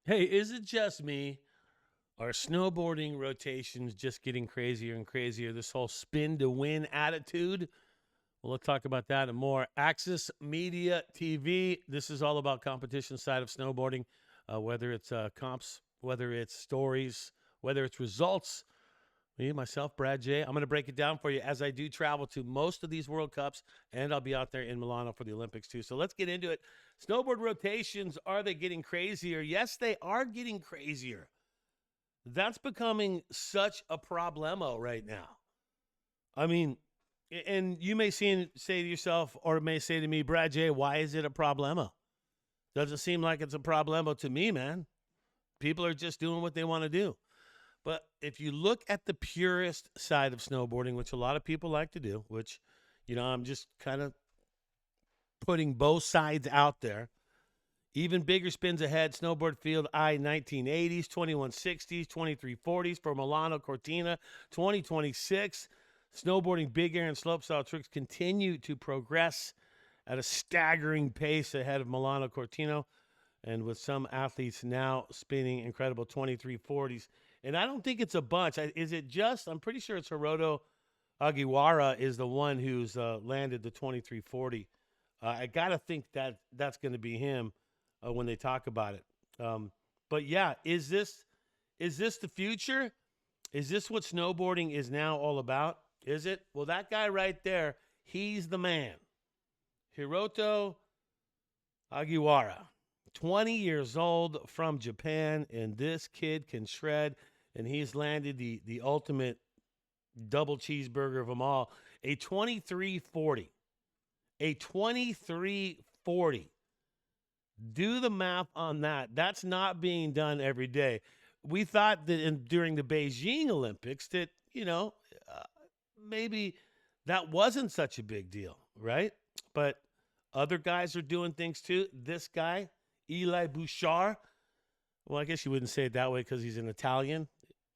Hey, is it just me? Are snowboarding rotations just getting crazier and crazier? This whole spin to win attitude. Well, let's talk about that and more. Axis Media TV. This is all about competition side of snowboarding, whether it's comps, whether it's stories, whether it's results. Me, myself, Brad J. I'm going to break it down for you as I do travel to most of these World Cups, and I'll be out there in Milano for the Olympics too. So let's get into it. Snowboard rotations, are they getting crazier? Yes, they are getting crazier. That's becoming such a problemo right now. I mean, and you may say to yourself, or may say to me, Brad J, why is it a problemo? Doesn't seem like it's a problemo to me, man. People are just doing what they want to do. But if you look at the purest side of snowboarding, which a lot of people like to do, which, I'm just kind of putting both sides out there. Even bigger spins ahead. Snowboard field I 1980s, 2160s, 2340s for Milano Cortina 2026. Snowboarding big air and slopestyle tricks continue to progress at a staggering pace ahead of Milano Cortina, and with some athletes now spinning incredible 2340s. And I don't think it's a bunch. Is it just? I'm pretty sure it's Hiroto Ogiwara is the one who's landed the 2340. I got to think that that's going to be him when they talk about it. But yeah, is this the future? Is this what snowboarding is now all about? Is it? Well, that guy right there, he's the man. Hiroto Ogiwara, 20 years old from Japan, and this kid can shred, and he's landed the ultimate double cheeseburger of them all, a 2340. A 2340. Do the math on that. That's not being done every day. We thought that during the Beijing Olympics that, maybe that wasn't such a big deal, right? But other guys are doing things too. This guy, Eli Bouchard, well, I guess you wouldn't say it that way because he's an Italian.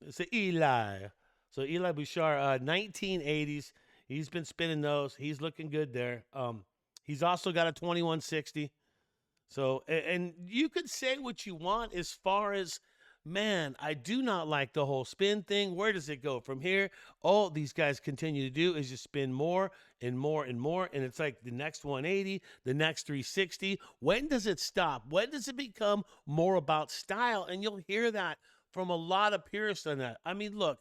It's a Eli. So Eli Bouchard, 1980s. He's been spinning those. He's looking good there. He's also got a 2160. So, and you could say what you want as far as, man, I do not like the whole spin thing. Where does it go from here? All these guys continue to do is just spin more and more and more. And it's like the next 180, the next 360. When does it stop? When does it become more about style? And you'll hear that from a lot of purists on that. I mean, look,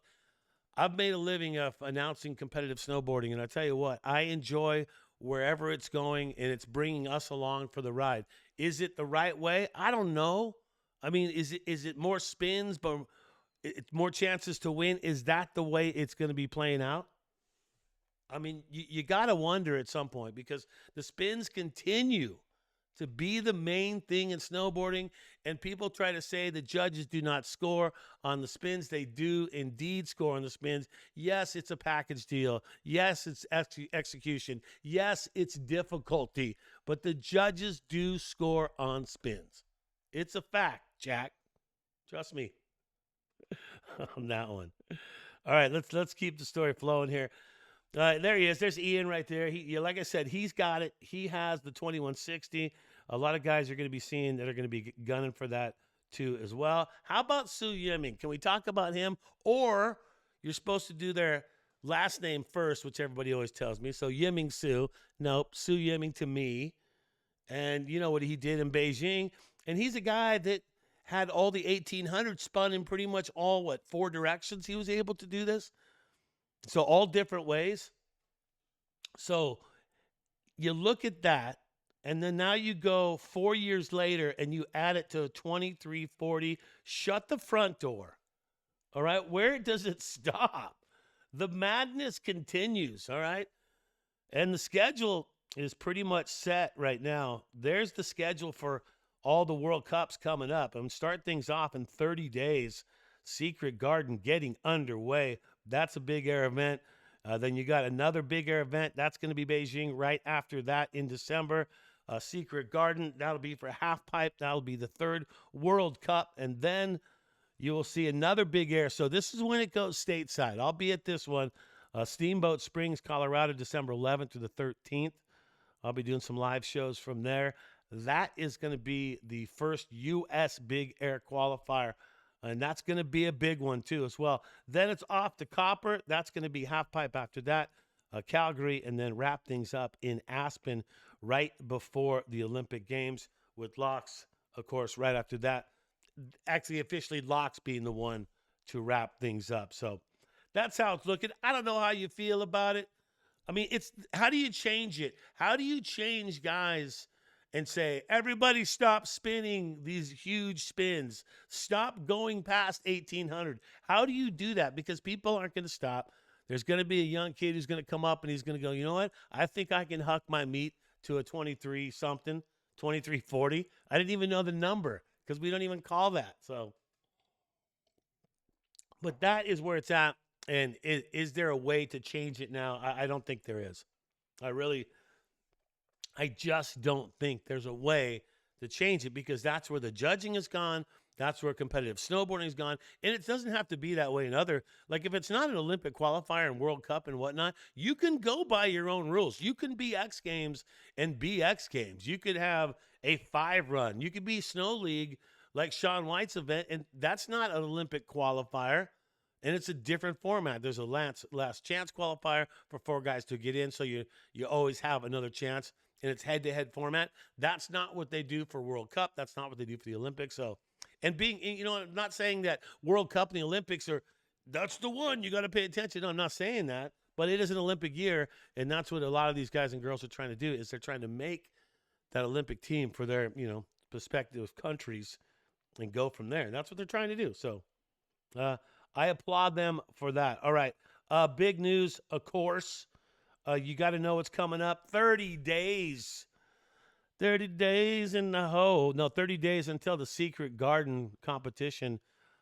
I've made a living of announcing competitive snowboarding, and I tell you what, I enjoy wherever it's going, and it's bringing us along for the ride. Is it the right way? I don't know. I mean, is it more spins, but it's more chances to win? Is that the way it's going to be playing out? I mean, you got to wonder at some point because the spins continue to be the main thing in snowboarding. And people try to say the judges do not score on the spins. They do indeed score on the spins. Yes, it's a package deal. Yes, it's execution. Yes, it's difficulty. But the judges do score on spins. It's a fact, Jack. Trust me on that one. All right, let's keep the story flowing here. There he is. There's Ian right there. Like I said, he's got it. He has the 2160. A lot of guys are going to be seeing that are going to be gunning for that too as well. How about Su Yiming? Can we talk about him? Or you're supposed to do their last name first, which everybody always tells me. So Yiming Su. Nope, Su Yiming to me. And you know what he did in Beijing. And he's a guy that had all the 1800s spun in pretty much all, 4 directions he was able to do this. So all different ways. So you look at that, and then now you go 4 years later and you add it to a 2340. Shut the front door. All right. Where does it stop? The madness continues. All right. And the schedule is pretty much set right now. There's the schedule for all the World Cups coming up. And start things off in 30 days. Secret Garden getting underway. That's a big air event. Then you got another big air event. That's going to be Beijing right after that in December. Secret Garden, that'll be for Halfpipe. That'll be the 3rd World Cup. And then you will see another big air. So this is when it goes stateside. I'll be at this one. Steamboat Springs, Colorado, December 11th to the 13th. I'll be doing some live shows from there. That is going to be the first U.S. big air qualifier, and that's going to be a big one too as well. Then it's off to Copper. That's going to be Halfpipe after that, Calgary, and then wrap things up in Aspen right before the Olympic Games with Locks, of course, right after that. Actually, officially, Locks being the one to wrap things up. So that's how it's looking. I don't know how you feel about it. I mean, it's how do you change it? How do you change guys and say, everybody stop spinning these huge spins. Stop going past 1,800. How do you do that? Because people aren't going to stop. There's going to be a young kid who's going to come up and he's going to go, you know what? I think I can huck my meat to a 23-something, 2340. I didn't even know the number because we don't even call that. So, but that is where it's at. And is there a way to change it now? I don't think there is. I just don't think there's a way to change it because that's where the judging has gone. That's where competitive snowboarding has gone. And it doesn't have to be that way in other, like if it's not an Olympic qualifier and World Cup and whatnot, you can go by your own rules. You can be X Games and be X Games. You could have a 5 run. You could be Snow League like Shaun White's event, and that's not an Olympic qualifier. And it's a different format. There's a last chance qualifier for 4 guys to get in, so you always have another chance. And it's head-to-head format. That's not what they do for World Cup. That's not what they do for the Olympics. So, and being, you know, I'm not saying that World Cup and the Olympics that's the one you got to pay attention. No, I'm not saying that, but it is an Olympic year, and that's what a lot of these guys and girls are trying to do. Is they're trying to make that Olympic team for their, you know, prospective countries and go from there. And that's what they're trying to do. So, I applaud them for that. All right. Big news, of course. You got to know what's coming up. 30 days. 30 days in the hole. No, 30 days until the Secret Garden competition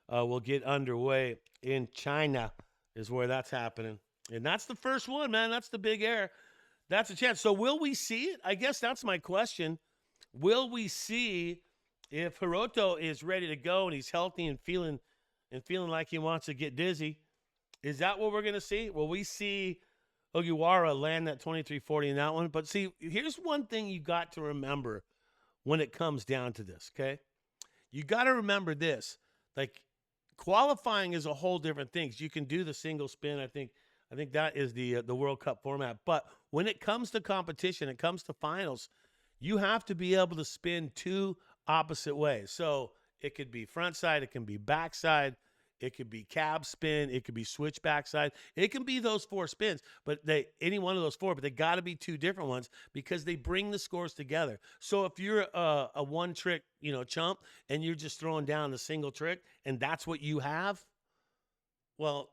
will get underway in China is where that's happening. And that's the first one, man. That's the big air. That's a chance. So will we see it? I guess that's my question. Will we see if Hiroto is ready to go and he's healthy and feeling like he wants to get dizzy? Is that what we're going to see? Will we see Ogiwara land that 2340 in that one? But see, here's one thing you got to remember when it comes down to this, okay? You got to remember this. Like, qualifying is a whole different thing. You can do the single spin. I think that is the World Cup format. But when it comes to competition, it comes to finals, you have to be able to spin 2 opposite ways. So it could be front side, it can be backside, it could be cab spin, it could be switch backside. It can be those 4 spins, but any one of those 4, but they got to be 2 different ones because they bring the scores together. So if you're a one trick, you know, chump and you're just throwing down the single trick and that's what you have, well,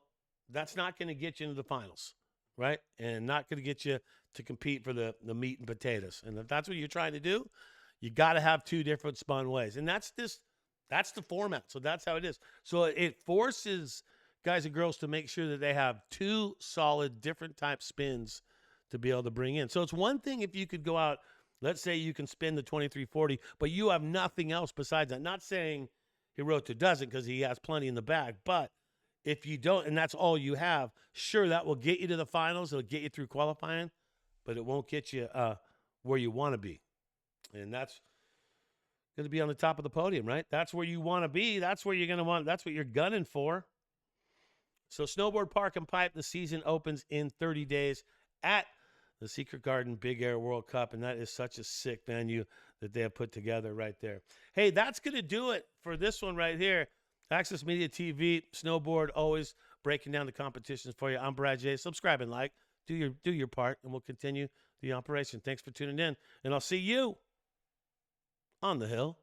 that's not going to get you into the finals, right? And not going to get you to compete for the meat and potatoes. And if that's what you're trying to do, you got to have 2 different spun ways. And that's the format. So that's how it is. So it forces guys and girls to make sure that they have 2 solid different type spins to be able to bring in. So it's one thing if you could go out, let's say you can spin the 2340, but you have nothing else besides that. Not saying Hiroto doesn't because he has plenty in the bag, but if you don't, and that's all you have, sure, that will get you to the finals. It'll get you through qualifying, but it won't get you where you want to be. And that's going to be on the top of the podium, right? That's where you want to be. That's where you're going to want. That's what you're gunning for. So Snowboard Park and Pipe, the season opens in 30 days at the Secret Garden Big Air World Cup, and that is such a sick venue that they have put together right there. Hey, that's going to do it for this one right here. Access Media TV, Snowboard, always breaking down the competitions for you. I'm Brad J. Subscribe and like. Do your part, and we'll continue the operation. Thanks for tuning in, and I'll see you on the hill.